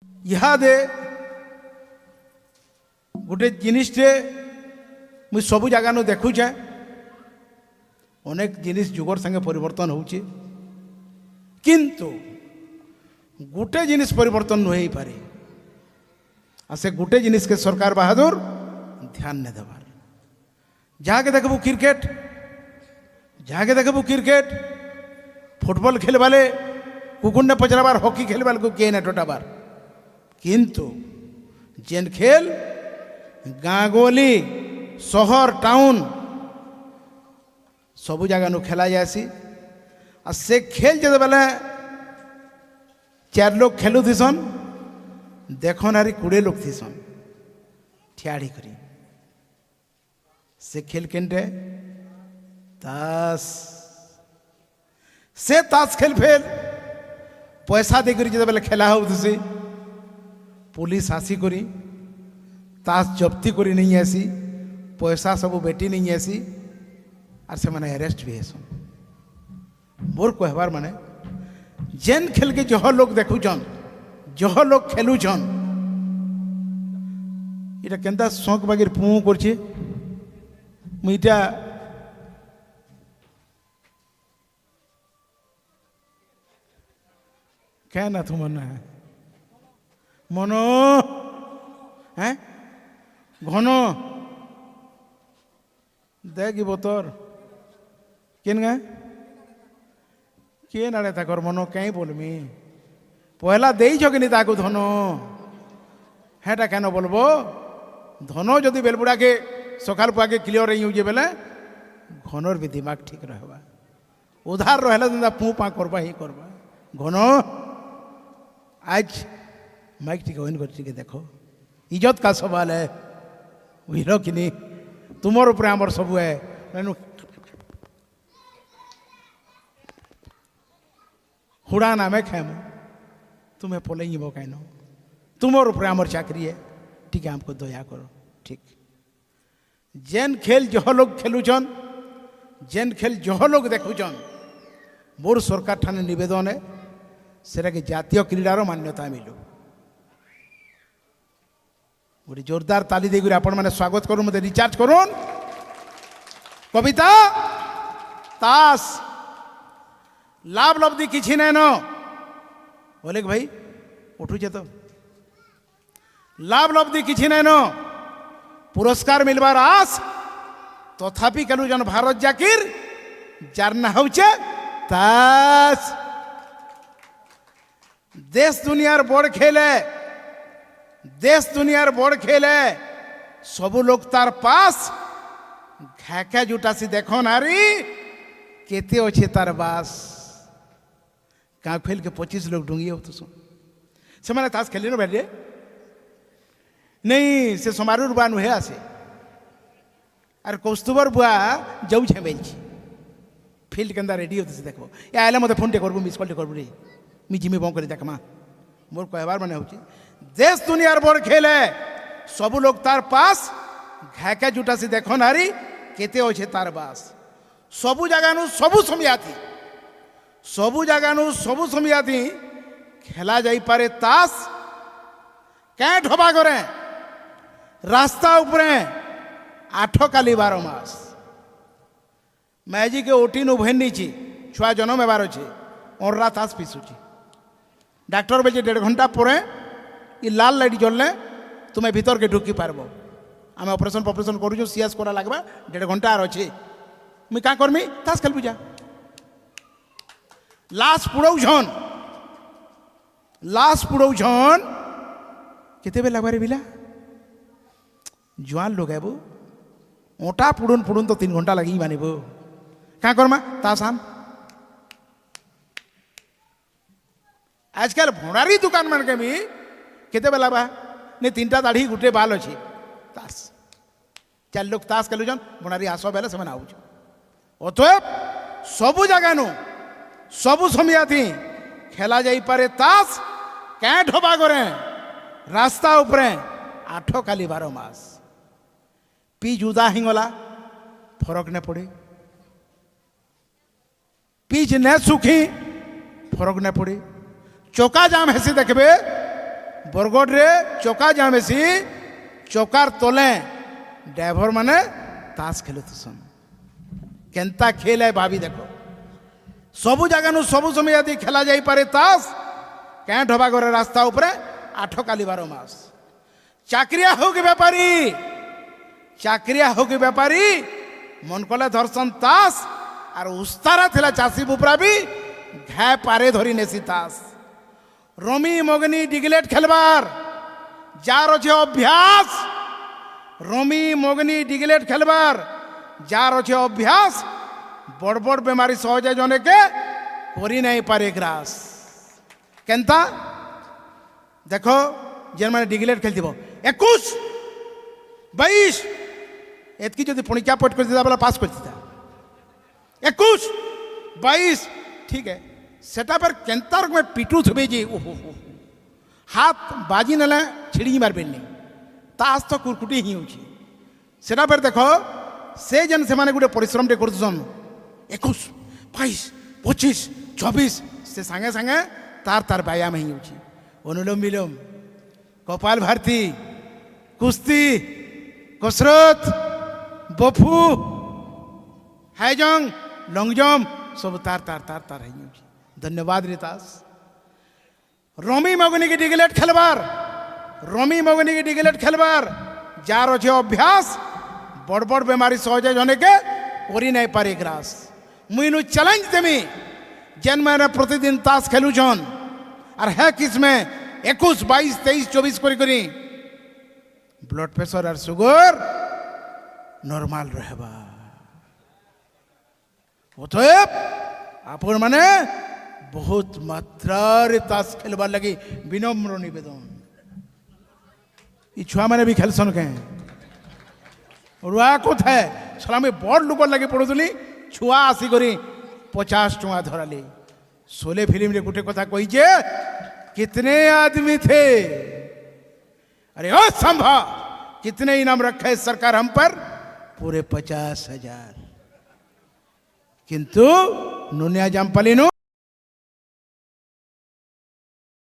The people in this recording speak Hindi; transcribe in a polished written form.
इहादे गोटे जिनिसटे मुई सबु जगह देखुचे अनेक जिनिस जुगर संगे परिवर्तन होचे किंतु गोटे जिनिस परिवर्तन नहीं पारे आ से गोटे जिनिस के सरकार बहादुर ध्यान नहीं देवार। जहाँ के देखबू क्रिकेट, जहाँ के देखबू क्रिकेट फुटबॉल खेलबाले कुकुन ने पचराबार, हॉकी खेलबाले को किए ना टोटाबार, किंतु जेन खेल गाँ गोली सहर टाउन सबु जगह नु खेला जासी आ से खेल जब बेले चार लोग खेलु थीसन देखनारी 20 लोग थीसन ठियाड़ी करी से खेल केंटे ताश से ताश खेल फेल पैसा देकर जब बेले खेला होती पुलिस आसी करी ताश जब्ती करी नहीं आसी पैसा सब बेटी नहीं आसी और से मैंने अरेस्ट भी है। मोर कहबार माने जेन खेल के जह लोग देखुचन जह लोग खेलुचन इटा केंता शौक बागिर पुँ करछे मुइटा क्या ना तू मन है मनो हैं घन देख बोतर केन गा के नारे ताकर मनो कहीं बोलमी पहला दे कि ताकू धन हेटा क्या बोलबो धन जदि बेलबुड़ा के सकाल पुआ के क्लियर नहीं हो बेले घनर भी दिमाग ठीक रहबा उधार रहा पू पा करबा ही करबा घन आज माइक टी ऑन कर देखो इज्जत का सवाल है बुझल कि नहीं तुमर ऊपर आमर सब है मैंने हुड़ा नामे खेम तुम्हें पोलेंगे वो कहनो तुमर ऊपर आमर चाकरी है ठीक है हमको दया करो ठीक। जेन खेल जह लोग खेलुचन जेन खेल जह लोग देखुचन मोर सरकार ठाने निवेदन है सेटा कि जातीय क्रीडार मान्यता मिलू गोटे जोरदार ताली देकर आपण मैंने स्वागत करूँ मत रिचार्ज करूँ कविता ताश लाभ लब्धि किसी नहीं न बोले भाई उठुचे तो लाभ लब्धि किसी नहीं न पुरस्कार मिलबार आस तथापि केलु जन भारत जाकिर जार ना होचे ताश देश दुनियार बड़ खेले देश दुनियार बड़ खेले सबू लोग तार पास घाके जुटासी देखो नारी केते अच्छे तार बास गाँ खेल के 25 लोग डूंगी हो तो से मैंने ताश खेली बैठे नहीं से समारोह बुआ नुहे आसे और कौस्तुबर बुआ जाऊ छे फील्ड के अंदर रेडी होते देखो या आए मत फोन टे करबू मिस कॉल टे करबू रे मी जिमी बं कर देख माँ मोर कहबार माने होची देश दुनियार बड़ खेल है सबू लोग तार पास घाके जुटासी देखो नारी केते अच्छे तार बास सबू जगह नु सबू समियाती सबू जगह नु सबू समियाती खेला जाई पारे ताश क्या ढोबा करे रास्ता उपरे 8 काली 12 मास मैजी के ओटी नु भेन्नी छुआ जन्म एबार अच्छे और रात ताश पिसुची डाक्टर बोले 1.5 घंटा पर ये लाल लाइट जलने तुम्हें भीतर के ढुकी पारब आम ऑपरेशन पॉपरेशन करूँ सीएस करा लगवा 1.5 घंटा आर अच्छे मुई क्या करमी ताश खेल पूजा लाश पुड़ौ झन केते बेला लगवा रे बिला जुआन लोग है वो ओटा पुड़ुन पुड़ुन तो 3 घंटा लगी माने वो क्या करमा ताश आम आजकल भोणारी दुकान मान के भी केते बेला बा नहीं 3टा दाढ़ी गुटे बाल अच्छी ताश 4 लोग ताश खेलुन भोणारी आस बेले से आउछ अतएव सबू जगह नु सबू समियाती खेला जाई पारे ताश क्या ढोबा करे रास्ता उपरे 8 काली 12 मास पी जुदा हिंगला फरक ने पड़े पीच ने सुखी फरक ने पड़े चौका जाम हेसी देखबे बरगढ़ रे चौका जहाँ बेसी चौकार तले ड्राइवर माने ताश खेलुसन केनता खेल है भाभी देखो सबु जगह सबु समय यदि खेला जाई पारे ताश क्या ढबा घर रास्ता उपरे 8 काली 12 मास चाकरिया हो कि व्यापारी मन कले धरसन ताश और उस्तारा थिला चाषी बुपरा भी घाय पारे धरी नेसी ताश रमी मगनी डिगलेट खेलबार जार अच्छे अभ्यास रमी मगनी डिगलेट खेलबार जार अच्छे अभ्यास बड़ बड़ बेमारी सहजे जने के करी नहीं पारे ग्रास केनता देखो जेन माने डिगलेट खेलती 21 22 एतकी जो पुणिका पट कर देता बोला पास कर देता 21 22 ठीक है सेटा पर केंतार में पिटू थुबे जी ओहो हाथ बाजी नला छिड़ी मार बेनी तास तो कुरकुटी ही होची सेटा पर देखो से जन से माने गुटे परिश्रम टे करछन 21 22 25 24 से संगे संगे तार तार व्यायाम ही होची अनुलोम विलोम कपाल भारती कुश्ती कसरत बफू हाई जंप लॉन्ग जंप सब तार तार तार तार है धन्यवाद रितास रमी मगनी की डिगलेट खेलबार जार अच्छे अभ्यास बड़ बड़ बेमारी सहजे जने के करी नहीं पारे ग्रास मुइनु चैलेंज देमी जेन मैंने प्रतिदिन ताश खेलुछन और है किस में 21 22 23 24 करी ब्लड प्रेशर और सुगर नॉर्मल रहबा अतएव आपन माने बहुत मात्रार ताश खेलबार लगी विनम्र निवेदन छुआ मैंने भी खेलसन के रुआ कोथाए सलामी बड़ लोक लगे पड़ुली छुआ आसिकरी 50 टଙ୍କା धराली सोले फिल्म रे गोटे कथा कही जे कितने आदमी थे अरे ओ संभा कितने इनाम रखा है सरकार हम पर पूरे 50,000 किंतु नुनिया जामपाली नु